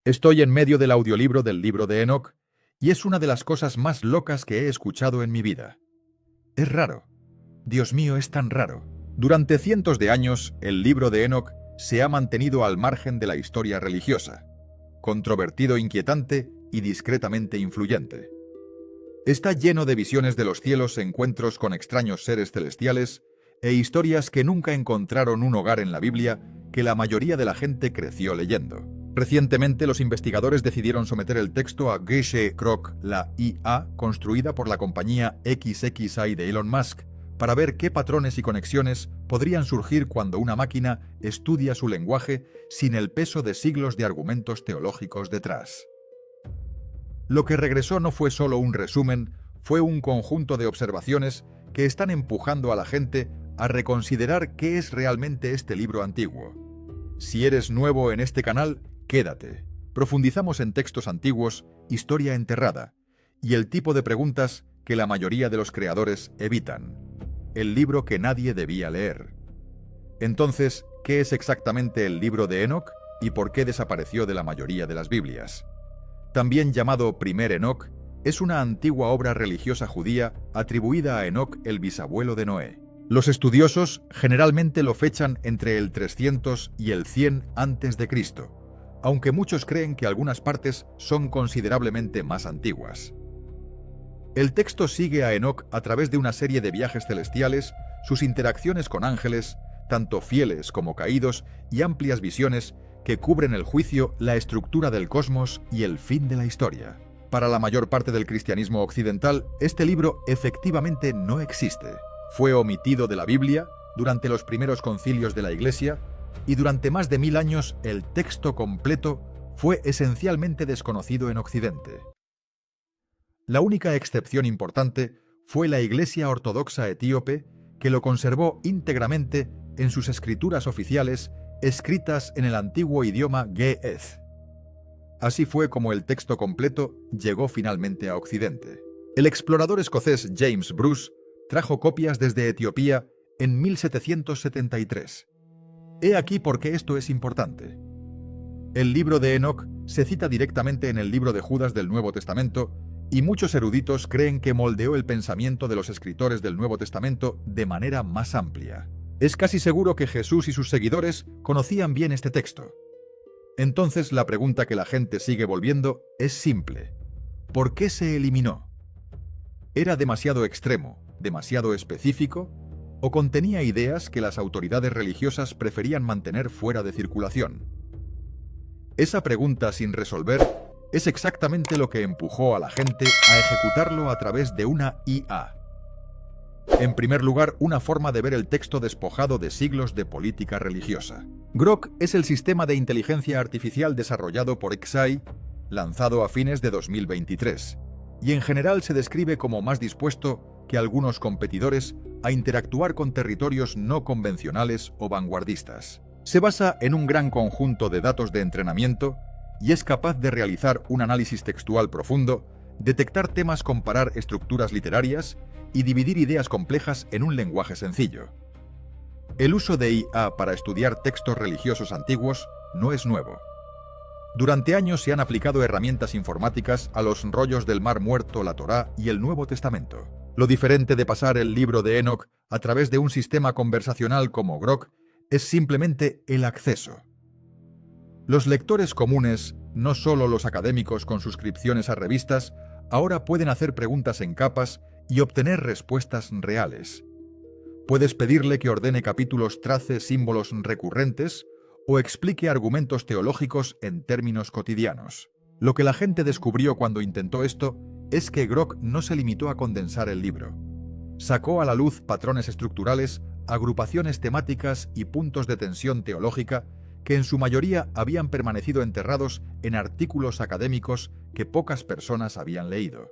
Estoy en medio del audiolibro del libro de Enoc, y es una de las cosas más locas que he escuchado en mi vida. Es raro. Dios mío, es tan raro. Durante cientos de años, el libro de Enoc se ha mantenido al margen de la historia religiosa, controvertido, inquietante y discretamente influyente. Está lleno de visiones de los cielos, encuentros con extraños seres celestiales e historias que nunca encontraron un hogar en la Biblia que la mayoría de la gente creció leyendo. Recientemente, los investigadores decidieron someter el texto a Geshe-Grok, la IA construida por la compañía XXI de Elon Musk, para ver qué patrones y conexiones podrían surgir cuando una máquina estudia su lenguaje sin el peso de siglos de argumentos teológicos detrás. Lo que regresó no fue solo un resumen, fue un conjunto de observaciones que están empujando a la gente a reconsiderar qué es realmente este libro antiguo. Si eres nuevo en este canal, quédate. Profundizamos en textos antiguos, historia enterrada, y el tipo de preguntas que la mayoría de los creadores evitan. El libro que nadie debía leer. Entonces, ¿qué es exactamente el libro de Enoc y por qué desapareció de la mayoría de las Biblias? También llamado Primer Enoc, es una antigua obra religiosa judía atribuida a Enoc, el bisabuelo de Noé. Los estudiosos generalmente lo fechan entre el 300 y el 100 a.C., aunque muchos creen que algunas partes son considerablemente más antiguas. El texto sigue a Enoc a través de una serie de viajes celestiales, sus interacciones con ángeles, tanto fieles como caídos, y amplias visiones que cubren el juicio, la estructura del cosmos y el fin de la historia. Para la mayor parte del cristianismo occidental, este libro efectivamente no existe. Fue omitido de la Biblia durante los primeros concilios de la Iglesia, y durante más de 1000 años el texto completo fue esencialmente desconocido en Occidente. La única excepción importante fue la Iglesia Ortodoxa Etíope, que lo conservó íntegramente en sus escrituras oficiales escritas en el antiguo idioma Ge'ez. Así fue como el texto completo llegó finalmente a Occidente. El explorador escocés James Bruce trajo copias desde Etiopía en 1773. He aquí por qué esto es importante. El libro de Enoc se cita directamente en el libro de Judas del Nuevo Testamento, y muchos eruditos creen que moldeó el pensamiento de los escritores del Nuevo Testamento de manera más amplia. Es casi seguro que Jesús y sus seguidores conocían bien este texto. Entonces la pregunta que la gente sigue volviendo es simple. ¿Por qué se eliminó? ¿Era demasiado extremo, demasiado específico, o contenía ideas que las autoridades religiosas preferían mantener fuera de circulación? Esa pregunta sin resolver es exactamente lo que empujó a la gente a ejecutarlo a través de una IA. En primer lugar, una forma de ver el texto despojado de siglos de política religiosa. Grok es el sistema de inteligencia artificial desarrollado por XAI, lanzado a fines de 2023, y en general se describe como más dispuesto que algunos competidores a interactuar con territorios no convencionales o vanguardistas. Se basa en un gran conjunto de datos de entrenamiento y es capaz de realizar un análisis textual profundo, detectar temas, comparar estructuras literarias y dividir ideas complejas en un lenguaje sencillo. El uso de IA para estudiar textos religiosos antiguos no es nuevo. Durante años se han aplicado herramientas informáticas a los rollos del Mar Muerto, la Torá y el Nuevo Testamento. Lo diferente de pasar el libro de Enoc a través de un sistema conversacional como Grok es simplemente el acceso. Los lectores comunes, no solo los académicos con suscripciones a revistas, ahora pueden hacer preguntas en capas y obtener respuestas reales. Puedes pedirle que ordene capítulos, trace símbolos recurrentes o explique argumentos teológicos en términos cotidianos. Lo que la gente descubrió cuando intentó esto es que Grok no se limitó a condensar el libro. Sacó a la luz patrones estructurales, agrupaciones temáticas y puntos de tensión teológica que en su mayoría habían permanecido enterrados en artículos académicos que pocas personas habían leído.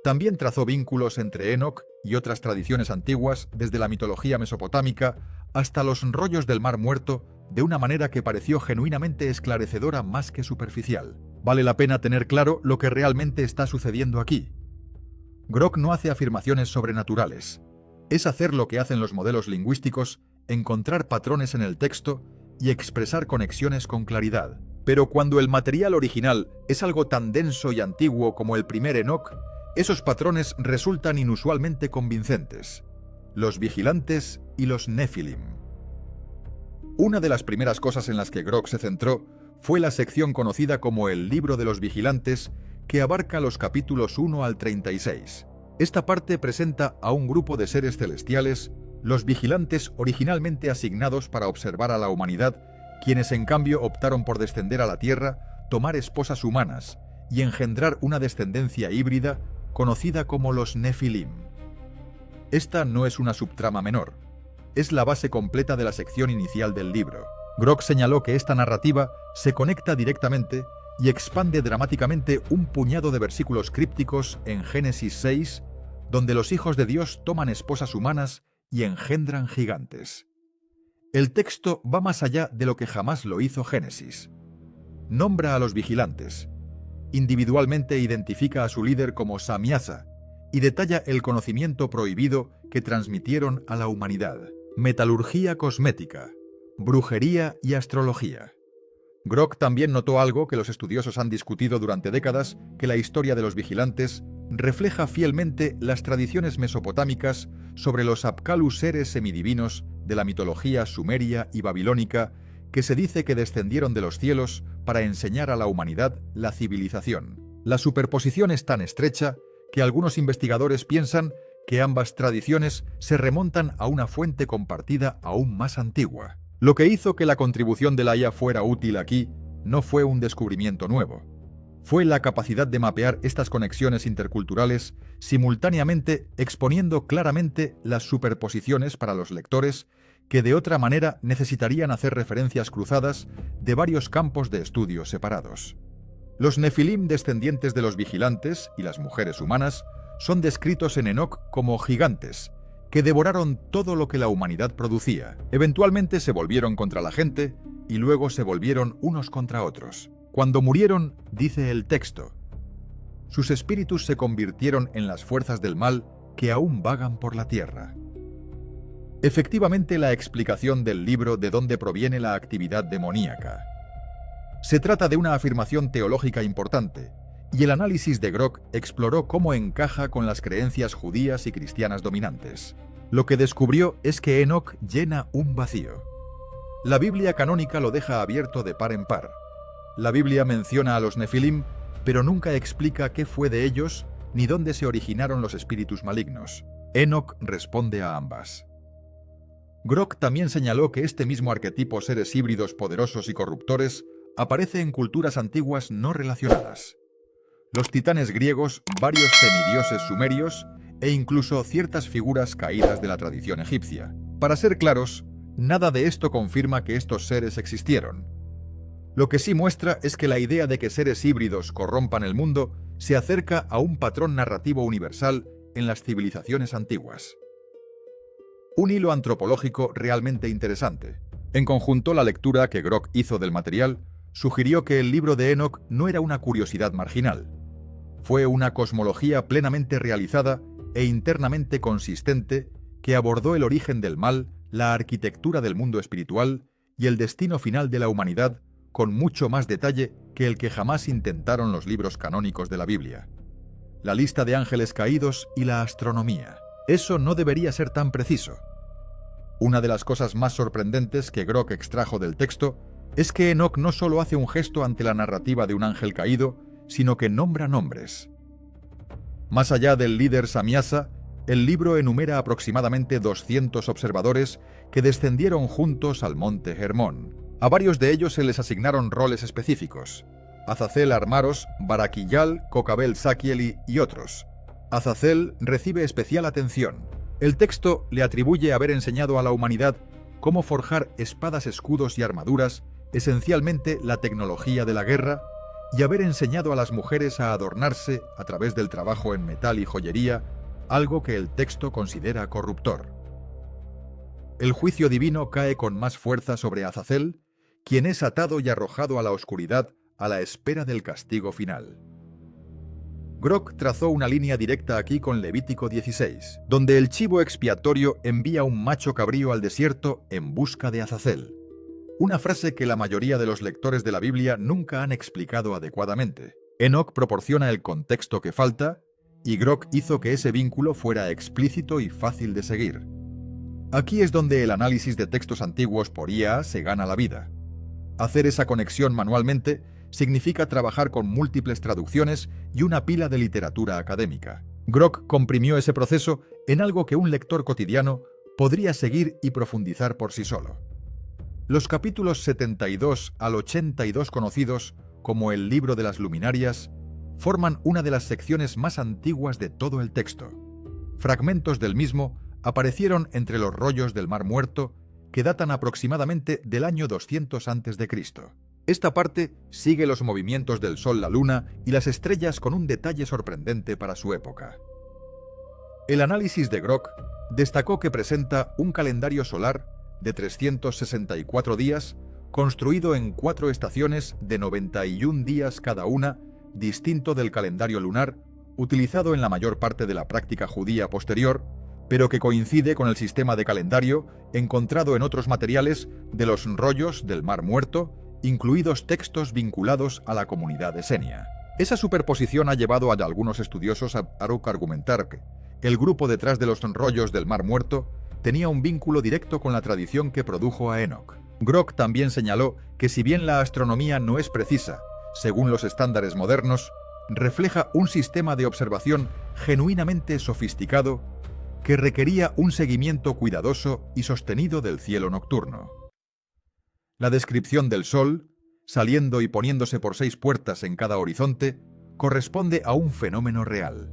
También trazó vínculos entre Enoc y otras tradiciones antiguas, desde la mitología mesopotámica hasta los rollos del Mar Muerto, de una manera que pareció genuinamente esclarecedora más que superficial. Vale la pena tener claro lo que realmente está sucediendo aquí. Grok no hace afirmaciones sobrenaturales. Es hacer lo que hacen los modelos lingüísticos, encontrar patrones en el texto y expresar conexiones con claridad. Pero cuando el material original es algo tan denso y antiguo como el primer Enoc, esos patrones resultan inusualmente convincentes. Los vigilantes y los Nefilim. Una de las primeras cosas en las que Grok se centró fue la sección conocida como el Libro de los Vigilantes, que abarca los capítulos 1 al 36. Esta parte presenta a un grupo de seres celestiales, los vigilantes originalmente asignados para observar a la humanidad, quienes en cambio optaron por descender a la Tierra, tomar esposas humanas y engendrar una descendencia híbrida conocida como los Nefilim. Esta no es una subtrama menor, es la base completa de la sección inicial del libro. Grok señaló que esta narrativa se conecta directamente y expande dramáticamente un puñado de versículos crípticos en Génesis 6, donde los hijos de Dios toman esposas humanas y engendran gigantes. El texto va más allá de lo que jamás lo hizo Génesis. Nombra a los vigilantes, individualmente identifica a su líder como Samiasa y detalla el conocimiento prohibido que transmitieron a la humanidad: metalurgia cosmética, brujería y astrología. Grok también notó algo que los estudiosos han discutido durante décadas, que la historia de los vigilantes refleja fielmente las tradiciones mesopotámicas sobre los Apkallu, seres semidivinos de la mitología sumeria y babilónica, que se dice que descendieron de los cielos para enseñar a la humanidad la civilización. La superposición es tan estrecha que algunos investigadores piensan que ambas tradiciones se remontan a una fuente compartida aún más antigua. Lo que hizo que la contribución de la IA fuera útil aquí no fue un descubrimiento nuevo. Fue la capacidad de mapear estas conexiones interculturales simultáneamente, exponiendo claramente las superposiciones para los lectores que de otra manera necesitarían hacer referencias cruzadas de varios campos de estudio separados. Los Nefilim, descendientes de los vigilantes y las mujeres humanas, son descritos en Enoc como gigantes, que devoraron todo lo que la humanidad producía. Eventualmente se volvieron contra la gente y luego se volvieron unos contra otros. Cuando murieron, dice el texto, sus espíritus se convirtieron en las fuerzas del mal que aún vagan por la tierra. Efectivamente, la explicación del libro de dónde proviene la actividad demoníaca. Se trata de una afirmación teológica importante, y el análisis de Grok exploró cómo encaja con las creencias judías y cristianas dominantes. Lo que descubrió es que Enoc llena un vacío. La Biblia canónica lo deja abierto de par en par. La Biblia menciona a los Nefilim, pero nunca explica qué fue de ellos ni dónde se originaron los espíritus malignos. Enoc responde a ambas. Grok también señaló que este mismo arquetipo, seres híbridos poderosos y corruptores, aparece en culturas antiguas no relacionadas. Los titanes griegos, varios semidioses sumerios e incluso ciertas figuras caídas de la tradición egipcia. Para ser claros, nada de esto confirma que estos seres existieron. Lo que sí muestra es que la idea de que seres híbridos corrompan el mundo se acerca a un patrón narrativo universal en las civilizaciones antiguas. Un hilo antropológico realmente interesante. En conjunto, la lectura que Grok hizo del material sugirió que el libro de Enoc no era una curiosidad marginal. Fue una cosmología plenamente realizada e internamente consistente que abordó el origen del mal, la arquitectura del mundo espiritual y el destino final de la humanidad con mucho más detalle que el que jamás intentaron los libros canónicos de la Biblia. La lista de ángeles caídos y la astronomía. Eso no debería ser tan preciso. Una de las cosas más sorprendentes que Grok extrajo del texto es que Enoc no solo hace un gesto ante la narrativa de un ángel caído, sino que nombra nombres. Más allá del líder Samiasa, el libro enumera aproximadamente 200 observadores que descendieron juntos al monte Hermón. A varios de ellos se les asignaron roles específicos: Azazel Armaros, Barakillal, Kokabel Sakieli y otros. Azazel recibe especial atención. El texto le atribuye haber enseñado a la humanidad cómo forjar espadas, escudos y armaduras, esencialmente la tecnología de la guerra, y haber enseñado a las mujeres a adornarse a través del trabajo en metal y joyería, algo que el texto considera corruptor. El juicio divino cae con más fuerza sobre Azazel, quien es atado y arrojado a la oscuridad a la espera del castigo final. Grok trazó una línea directa aquí con Levítico 16, donde el chivo expiatorio envía un macho cabrío al desierto en busca de Azazel. una frase que la mayoría de los lectores de la Biblia nunca han explicado adecuadamente. Enoc proporciona el contexto que falta, y Grock hizo que ese vínculo fuera explícito y fácil de seguir. Aquí es donde el análisis de textos antiguos por IA se gana la vida. Hacer esa conexión manualmente significa trabajar con múltiples traducciones y una pila de literatura académica. Grock comprimió ese proceso en algo que un lector cotidiano podría seguir y profundizar por sí solo. Los capítulos 72 al 82 conocidos como el Libro de las Luminarias forman una de las secciones más antiguas de todo el texto. Fragmentos del mismo aparecieron entre los rollos del Mar Muerto que datan aproximadamente del año 200 a.C. Esta parte sigue los movimientos del Sol, la Luna y las estrellas con un detalle sorprendente para su época. El análisis de Grock destacó que presenta un calendario solar de 364 días, construido en 4 estaciones de 91 días cada una, distinto del calendario lunar, utilizado en la mayor parte de la práctica judía posterior, pero que coincide con el sistema de calendario encontrado en otros materiales de los rollos del Mar Muerto, incluidos textos vinculados a la comunidad esenia. Esa superposición ha llevado a algunos estudiosos a argumentar que el grupo detrás de los rollos del Mar Muerto tenía un vínculo directo con la tradición que produjo a Enoc. Grock también señaló que si bien la astronomía no es precisa, según los estándares modernos, refleja un sistema de observación genuinamente sofisticado que requería un seguimiento cuidadoso y sostenido del cielo nocturno. La descripción del Sol, saliendo y poniéndose por 6 puertas en cada horizonte, corresponde a un fenómeno real.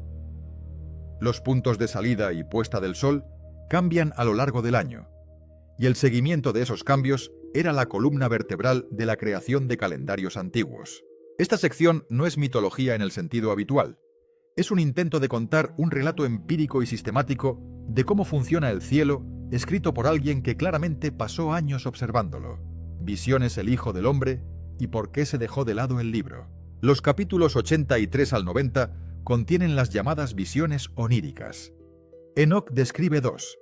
Los puntos de salida y puesta del Sol cambian a lo largo del año, y el seguimiento de esos cambios era la columna vertebral de la creación de calendarios antiguos. Esta sección no es mitología en el sentido habitual. Es un intento de contar un relato empírico y sistemático de cómo funciona el cielo, escrito por alguien que claramente pasó años observándolo. Visiones el Hijo del Hombre y por qué se dejó de lado el libro. Los capítulos 83 al 90 contienen las llamadas visiones oníricas. Enoc describe 2.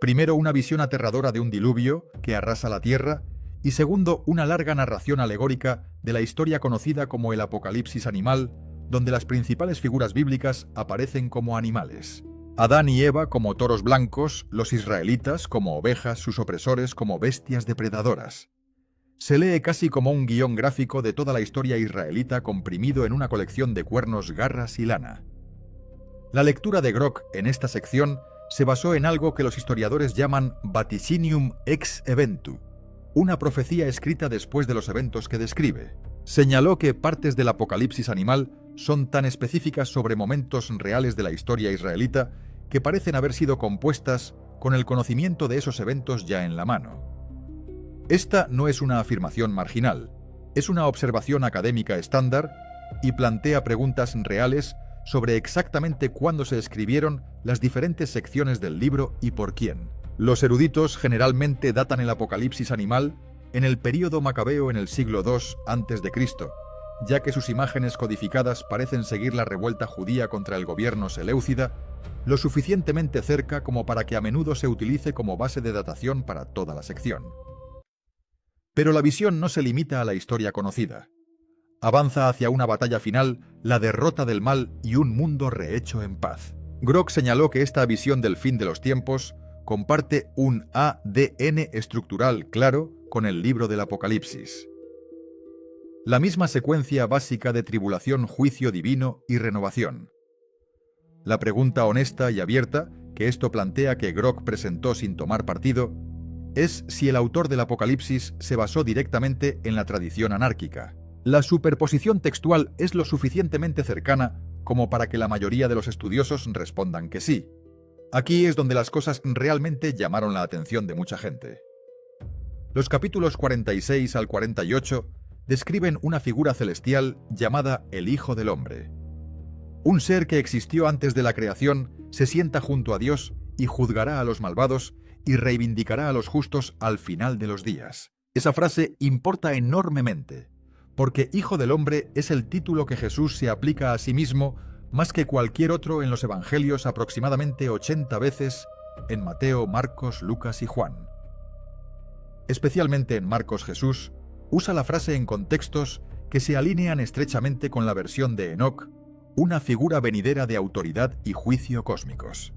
Primero, una visión aterradora de un diluvio que arrasa la tierra, y segundo, una larga narración alegórica de la historia conocida como el Apocalipsis animal, donde las principales figuras bíblicas aparecen como animales. Adán y Eva como toros blancos, los israelitas como ovejas, sus opresores como bestias depredadoras. Se lee casi como un guión gráfico de toda la historia israelita comprimido en una colección de cuernos, garras y lana. La lectura de Grock en esta sección se basó en algo que los historiadores llaman vaticinium ex eventu, una profecía escrita después de los eventos que describe. Señaló que partes del Apocalipsis animal son tan específicas sobre momentos reales de la historia israelita que parecen haber sido compuestas con el conocimiento de esos eventos ya en la mano. Esta no es una afirmación marginal, es una observación académica estándar y plantea preguntas reales sobre exactamente cuándo se escribieron las diferentes secciones del libro y por quién. Los eruditos generalmente datan el Apocalipsis animal en el período macabeo en el siglo II a.C., ya que sus imágenes codificadas parecen seguir la revuelta judía contra el gobierno seleucida lo suficientemente cerca como para que a menudo se utilice como base de datación para toda la sección. Pero la visión no se limita a la historia conocida. Avanza hacia una batalla final, la derrota del mal y un mundo rehecho en paz. Grock señaló que esta visión del fin de los tiempos comparte un ADN estructural claro con el libro del Apocalipsis. La misma secuencia básica de tribulación, juicio divino y renovación. La pregunta honesta y abierta que esto plantea, que Grock presentó sin tomar partido, es si el autor del Apocalipsis se basó directamente en la tradición anárquica. La superposición textual es lo suficientemente cercana como para que la mayoría de los estudiosos respondan que sí. Aquí es donde las cosas realmente llamaron la atención de mucha gente. Los capítulos 46 al 48 describen una figura celestial llamada el Hijo del Hombre. Un ser que existió antes de la creación se sienta junto a Dios y juzgará a los malvados y reivindicará a los justos al final de los días. Esa frase importa enormemente, porque Hijo del Hombre es el título que Jesús se aplica a sí mismo más que cualquier otro en los evangelios, aproximadamente 80 veces en Mateo, Marcos, Lucas y Juan. Especialmente en Marcos, Jesús usa la frase en contextos que se alinean estrechamente con la versión de Enoc, una figura venidera de autoridad y juicio cósmicos.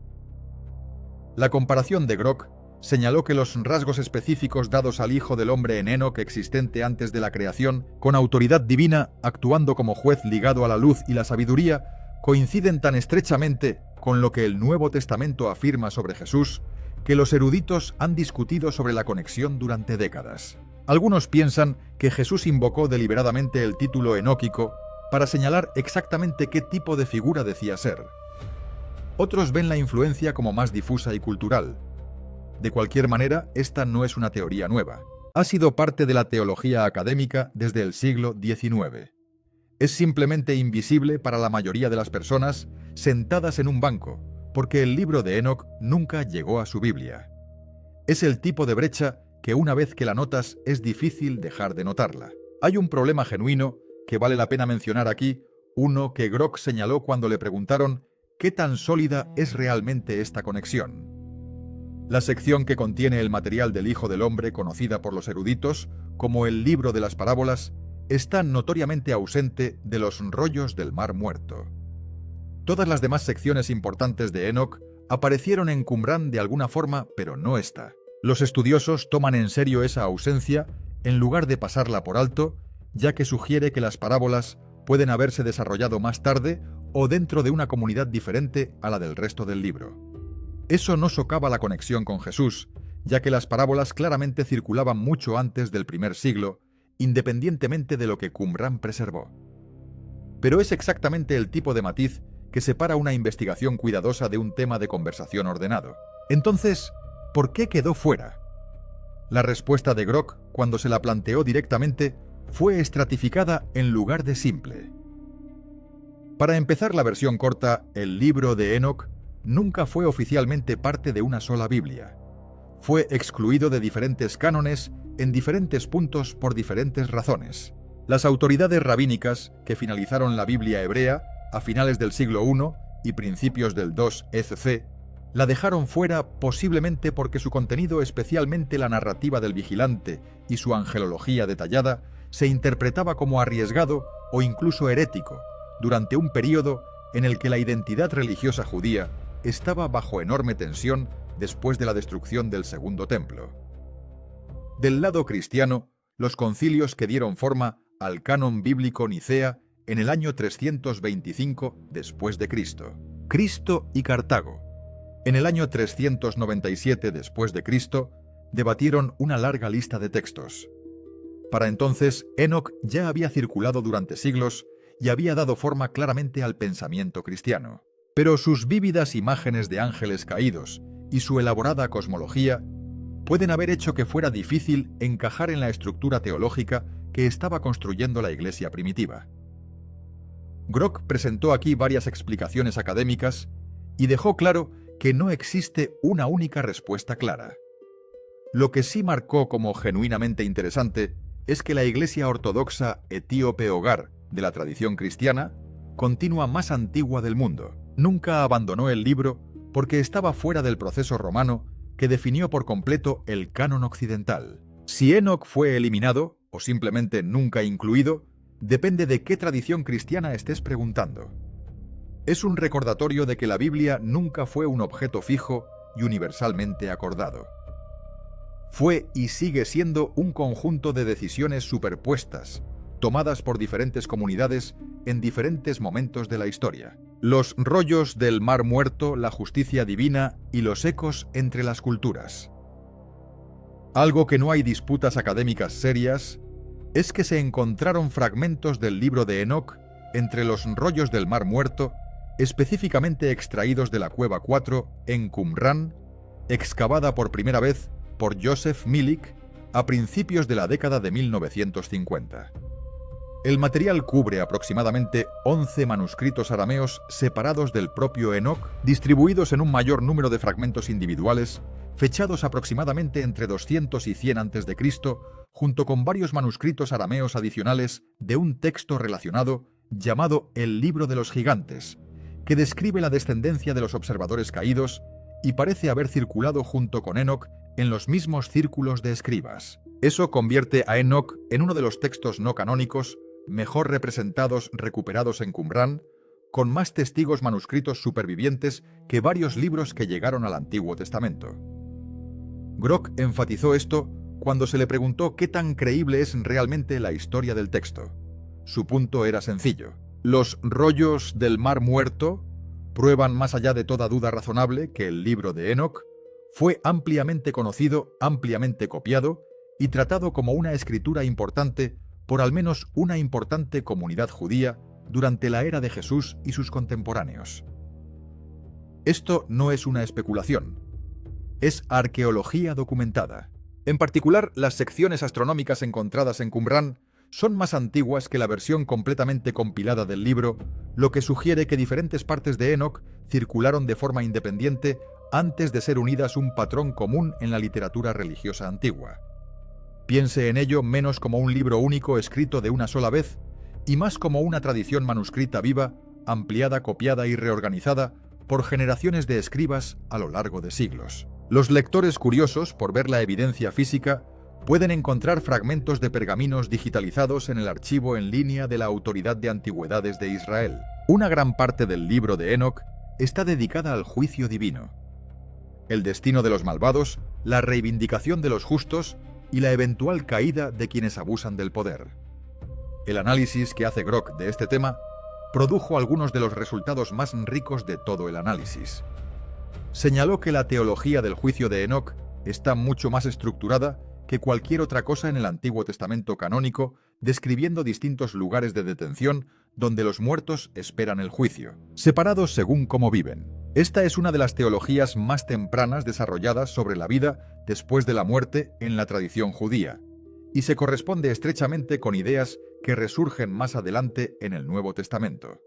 La comparación de Grock señaló que los rasgos específicos dados al Hijo del Hombre en Enoc existente antes de la creación, con autoridad divina, actuando como juez ligado a la luz y la sabiduría, coinciden tan estrechamente con lo que el Nuevo Testamento afirma sobre Jesús, que los eruditos han discutido sobre la conexión durante décadas. Algunos piensan que Jesús invocó deliberadamente el título enóquico para señalar exactamente qué tipo de figura decía ser. Otros ven la influencia como más difusa y cultural. De cualquier manera, esta no es una teoría nueva. Ha sido parte de la teología académica desde el siglo XIX. Es simplemente invisible para la mayoría de las personas sentadas en un banco, porque el libro de Enoc nunca llegó a su Biblia. Es el tipo de brecha que una vez que la notas es difícil dejar de notarla. Hay un problema genuino que vale la pena mencionar aquí, uno que Grock señaló cuando le preguntaron ¿qué tan sólida es realmente esta conexión? La sección que contiene el material del Hijo del Hombre, conocida por los eruditos como el libro de las parábolas, está notoriamente ausente de los rollos del Mar Muerto. Todas las demás secciones importantes de Enoc aparecieron en Qumrán de alguna forma, pero no esta. Los estudiosos toman en serio esa ausencia en lugar de pasarla por alto, ya que sugiere que las parábolas pueden haberse desarrollado más tarde o dentro de una comunidad diferente a la del resto del libro. Eso no socava la conexión con Jesús, ya que las parábolas claramente circulaban mucho antes del primer siglo, independientemente de lo que Qumrán preservó. Pero es exactamente el tipo de matiz que separa una investigación cuidadosa de un tema de conversación ordenado. Entonces, ¿por qué quedó fuera? La respuesta de Grock, cuando se la planteó directamente, fue estratificada en lugar de simple. Para empezar la versión corta, el libro de Enoc nunca fue oficialmente parte de una sola Biblia. Fue excluido de diferentes cánones en diferentes puntos por diferentes razones. Las autoridades rabínicas que finalizaron la Biblia hebrea a finales del siglo I y principios del II EC la dejaron fuera posiblemente porque su contenido, especialmente la narrativa del vigilante y su angelología detallada, se interpretaba como arriesgado o incluso herético durante un período en el que la identidad religiosa judía estaba bajo enorme tensión después de la destrucción del Segundo Templo. Del lado cristiano, los concilios que dieron forma al canon bíblico Nicea en el año 325 después de Cristo. Cristo y Cartago. En el año 397 después de Cristo, debatieron una larga lista de textos. Para entonces, Enoc ya había circulado durante siglos y había dado forma claramente al pensamiento cristiano. Pero sus vívidas imágenes de ángeles caídos y su elaborada cosmología pueden haber hecho que fuera difícil encajar en la estructura teológica que estaba construyendo la Iglesia primitiva. Grock presentó aquí varias explicaciones académicas y dejó claro que no existe una única respuesta clara. Lo que sí marcó como genuinamente interesante es que la Iglesia ortodoxa etíope hogar de la tradición cristiana, continua más antigua del mundo, nunca abandonó el libro porque estaba fuera del proceso romano que definió por completo el canon occidental. Si Enoc fue eliminado, o simplemente nunca incluido, depende de qué tradición cristiana estés preguntando. Es un recordatorio de que la Biblia nunca fue un objeto fijo y universalmente acordado. Fue y sigue siendo un conjunto de decisiones superpuestas, tomadas por diferentes comunidades en diferentes momentos de la historia. Los rollos del Mar Muerto, la justicia divina y los ecos entre las culturas. Algo que no hay disputas académicas serias es que se encontraron fragmentos del libro de Enoc entre los rollos del Mar Muerto, específicamente extraídos de la Cueva 4 en Qumrán, excavada por primera vez por Joseph Milik a principios de la década de 1950. El material cubre aproximadamente 11 manuscritos arameos separados del propio Enoc, distribuidos en un mayor número de fragmentos individuales, fechados aproximadamente entre 200 y 100 a.C., junto con varios manuscritos arameos adicionales de un texto relacionado llamado el Libro de los Gigantes, que describe la descendencia de los observadores caídos y parece haber circulado junto con Enoc en los mismos círculos de escribas. Eso convierte a Enoc en uno de los textos no canónicos mejor representados recuperados en Qumrán, con más testigos manuscritos supervivientes que varios libros que llegaron al Antiguo Testamento. Grock enfatizó esto cuando se le preguntó qué tan creíble es realmente la historia del texto. Su punto era sencillo. Los rollos del Mar Muerto prueban más allá de toda duda razonable que el libro de Enoc fue ampliamente conocido, ampliamente copiado y tratado como una escritura importante por al menos una importante comunidad judía durante la era de Jesús y sus contemporáneos. Esto no es una especulación, es arqueología documentada. En particular, las secciones astronómicas encontradas en Qumrán son más antiguas que la versión completamente compilada del libro, lo que sugiere que diferentes partes de Enoc circularon de forma independiente antes de ser unidas un patrón común en la literatura religiosa antigua. Piense en ello menos como un libro único escrito de una sola vez y más como una tradición manuscrita viva, ampliada, copiada y reorganizada por generaciones de escribas a lo largo de siglos. Los lectores curiosos por ver la evidencia física pueden encontrar fragmentos de pergaminos digitalizados en el archivo en línea de la Autoridad de Antigüedades de Israel. Una gran parte del libro de Enoc está dedicada al juicio divino. El destino de los malvados, la reivindicación de los justos y la eventual caída de quienes abusan del poder. El análisis que hace Grock de este tema produjo algunos de los resultados más ricos de todo el análisis. Señaló que la teología del juicio de Enoc está mucho más estructurada que cualquier otra cosa en el Antiguo Testamento canónico, describiendo distintos lugares de detención donde los muertos esperan el juicio, separados según cómo viven. Esta es una de las teologías más tempranas desarrolladas sobre la vida después de la muerte en la tradición judía, y se corresponde estrechamente con ideas que resurgen más adelante en el Nuevo Testamento.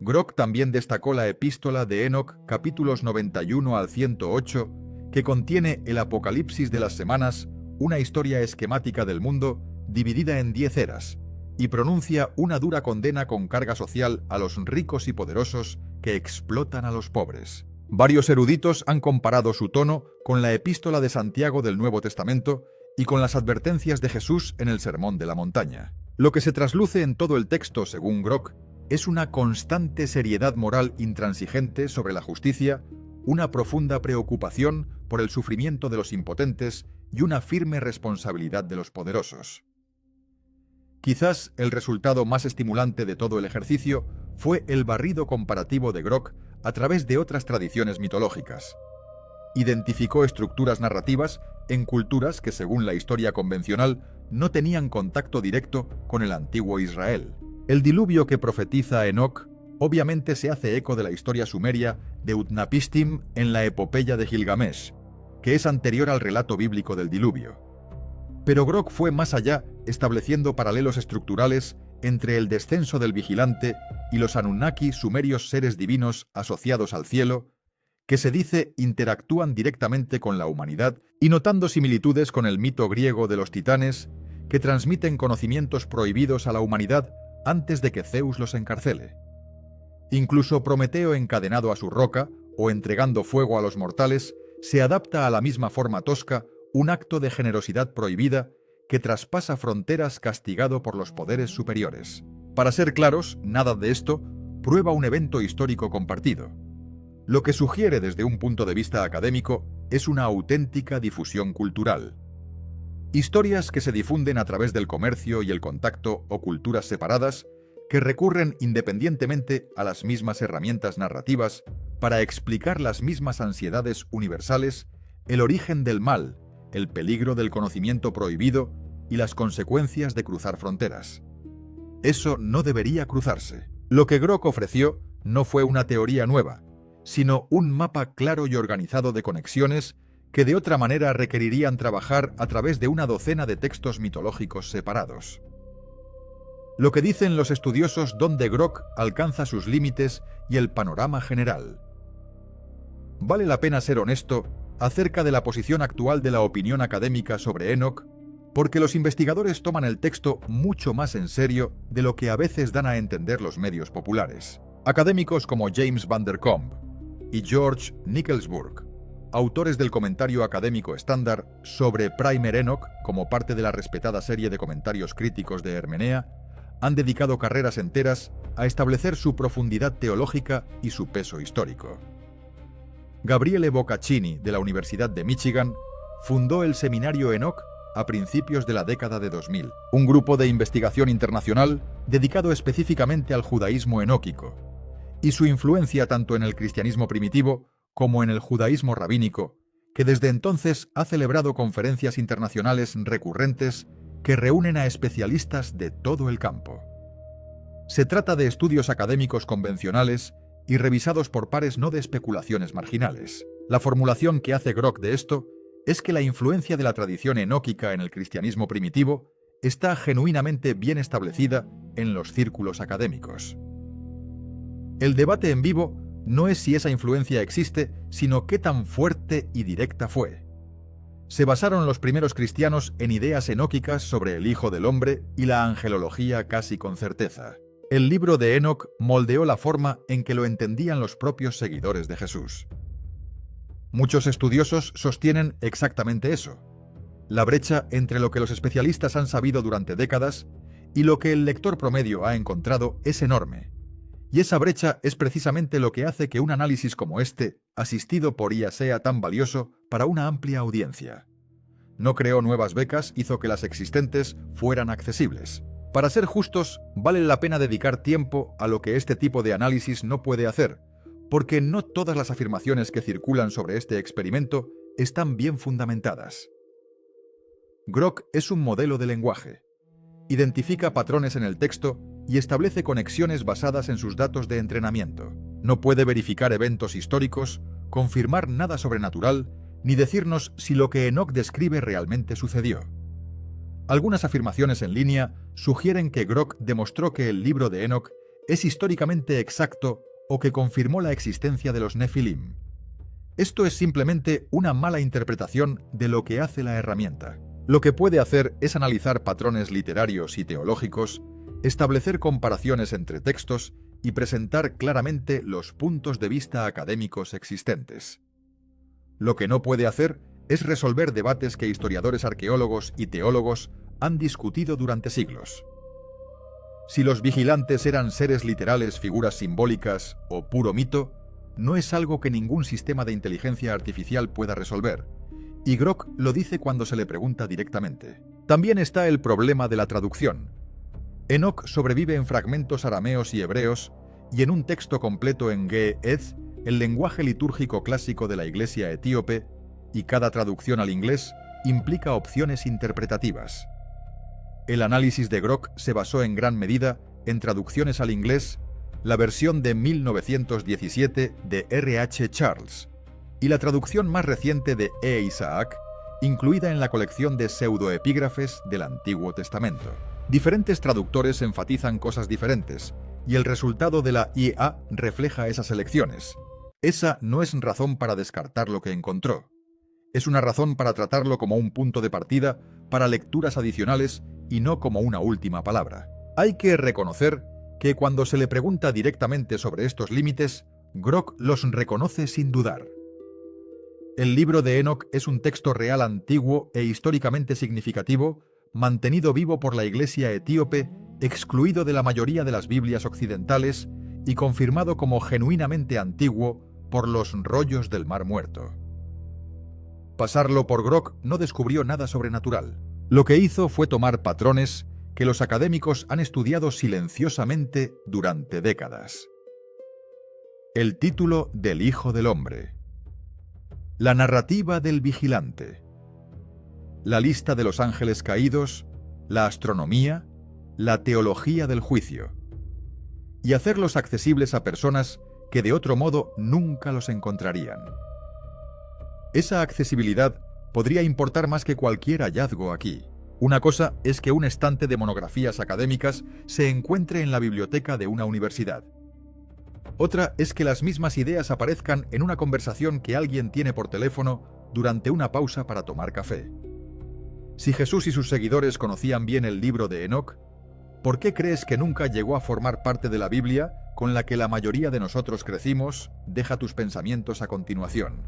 Grock también destacó la epístola de Enoc, capítulos 91 al 108, que contiene el Apocalipsis de las semanas, una historia esquemática del mundo dividida en 10 eras, y pronuncia una dura condena con carga social a los ricos y poderosos que explotan a los pobres. Varios eruditos han comparado su tono con la epístola de Santiago del Nuevo Testamento y con las advertencias de Jesús en el Sermón de la Montaña. Lo que se trasluce en todo el texto, según Grock, es una constante seriedad moral intransigente sobre la justicia, una profunda preocupación por el sufrimiento de los impotentes y una firme responsabilidad de los poderosos. Quizás el resultado más estimulante de todo el ejercicio fue el barrido comparativo de Grock a través de otras tradiciones mitológicas. Identificó estructuras narrativas en culturas que, según la historia convencional, no tenían contacto directo con el antiguo Israel. El diluvio que profetiza Enoc obviamente se hace eco de la historia sumeria de Utnapishtim en la epopeya de Gilgamesh, que es anterior al relato bíblico del diluvio. Pero Grock fue más allá, estableciendo paralelos estructurales entre el descenso del vigilante y los Anunnaki, sumerios seres divinos asociados al cielo, que se dice interactúan directamente con la humanidad, y notando similitudes con el mito griego de los titanes, que transmiten conocimientos prohibidos a la humanidad antes de que Zeus los encarcele. Incluso Prometeo, encadenado a su roca o entregando fuego a los mortales, se adapta a la misma forma tosca, un acto de generosidad prohibida que traspasa fronteras castigado por los poderes superiores. Para ser claros, nada de esto prueba un evento histórico compartido. Lo que sugiere desde un punto de vista académico es una auténtica difusión cultural. Historias que se difunden a través del comercio y el contacto o culturas separadas que recurren independientemente a las mismas herramientas narrativas para explicar las mismas ansiedades universales, el origen del mal, el peligro del conocimiento prohibido y las consecuencias de cruzar fronteras. Eso no debería cruzarse. Lo que Grock ofreció no fue una teoría nueva, sino un mapa claro y organizado de conexiones que de otra manera requerirían trabajar a través de una docena de textos mitológicos separados. Lo que dicen los estudiosos donde Grock alcanza sus límites y el panorama general. Vale la pena ser honesto acerca de la posición actual de la opinión académica sobre Enoc, porque los investigadores toman el texto mucho más en serio de lo que a veces dan a entender los medios populares. Académicos como James Van der Comp y George Nickelsburg autores del comentario académico estándar sobre Primer Enoch, como parte de la respetada serie de comentarios críticos de Hermenea, han dedicado carreras enteras a establecer su profundidad teológica y su peso histórico. Gabriele Boccaccini, de la Universidad de Michigan, fundó el Seminario Enoch a principios de la década de 2000, un grupo de investigación internacional dedicado específicamente al judaísmo enóquico, y su influencia tanto en el cristianismo primitivo como en el judaísmo rabínico, que desde entonces ha celebrado conferencias internacionales recurrentes que reúnen a especialistas de todo el campo. Se trata de estudios académicos convencionales y revisados por pares, no de especulaciones marginales. La formulación que hace Grock de esto es que la influencia de la tradición enóquica en el cristianismo primitivo está genuinamente bien establecida en los círculos académicos. El debate en vivo no es si esa influencia existe, sino qué tan fuerte y directa fue. Se basaron los primeros cristianos en ideas enóquicas sobre el Hijo del Hombre y la angelología casi con certeza. El libro de Enoch moldeó la forma en que lo entendían los propios seguidores de Jesús. Muchos estudiosos sostienen exactamente eso: la brecha entre lo que los especialistas han sabido durante décadas y lo que el lector promedio ha encontrado es enorme. Y esa brecha es precisamente lo que hace que un análisis como este, asistido por IA, sea tan valioso para una amplia audiencia. No creó nuevas becas, hizo que las existentes fueran accesibles. Para ser justos, vale la pena dedicar tiempo a lo que este tipo de análisis no puede hacer, porque no todas las afirmaciones que circulan sobre este experimento están bien fundamentadas. Grock es un modelo de lenguaje. Identifica patrones en el texto y establece conexiones basadas en sus datos de entrenamiento. No puede verificar eventos históricos, confirmar nada sobrenatural, ni decirnos si lo que Enoch describe realmente sucedió. Algunas afirmaciones en línea sugieren que Grock demostró que el libro de Enoch es históricamente exacto o que confirmó la existencia de los Nefilim. Esto es simplemente una mala interpretación de lo que hace la herramienta. Lo que puede hacer es analizar patrones literarios y teológicos, establecer comparaciones entre textos y presentar claramente los puntos de vista académicos existentes. Lo que no puede hacer es resolver debates que historiadores, arqueólogos y teólogos han discutido durante siglos. Si los vigilantes eran seres literales, figuras simbólicas o puro mito, no es algo que ningún sistema de inteligencia artificial pueda resolver, y Grock lo dice cuando se le pregunta directamente. También está el problema de la traducción. Enoch sobrevive en fragmentos arameos y hebreos y en un texto completo en Ge'ez, el lenguaje litúrgico clásico de la Iglesia etíope, y cada traducción al inglés implica opciones interpretativas. El análisis de Grock se basó en gran medida en traducciones al inglés, la versión de 1917 de R.H. Charles y la traducción más reciente de E. Isaac, incluida en la colección de pseudoepígrafes del Antiguo Testamento. Diferentes traductores enfatizan cosas diferentes, y el resultado de la IA refleja esas elecciones. Esa no es razón para descartar lo que encontró. Es una razón para tratarlo como un punto de partida para lecturas adicionales y no como una última palabra. Hay que reconocer que cuando se le pregunta directamente sobre estos límites, Grock los reconoce sin dudar. El libro de Enoch es un texto real antiguo e históricamente significativo, mantenido vivo por la Iglesia etíope, excluido de la mayoría de las Biblias occidentales y confirmado como genuinamente antiguo por los rollos del Mar Muerto. Pasarlo por Grock no descubrió nada sobrenatural. Lo que hizo fue tomar patrones que los académicos han estudiado silenciosamente durante décadas. El título del Hijo del Hombre. La narrativa del vigilante. La lista de los ángeles caídos, la astronomía, la teología del juicio. Y hacerlos accesibles a personas que de otro modo nunca los encontrarían. Esa accesibilidad podría importar más que cualquier hallazgo aquí. Una cosa es que un estante de monografías académicas se encuentre en la biblioteca de una universidad. Otra es que las mismas ideas aparezcan en una conversación que alguien tiene por teléfono durante una pausa para tomar café. Si Jesús y sus seguidores conocían bien el libro de Enoch, ¿por qué crees que nunca llegó a formar parte de la Biblia con la que la mayoría de nosotros crecimos? Deja tus pensamientos a continuación.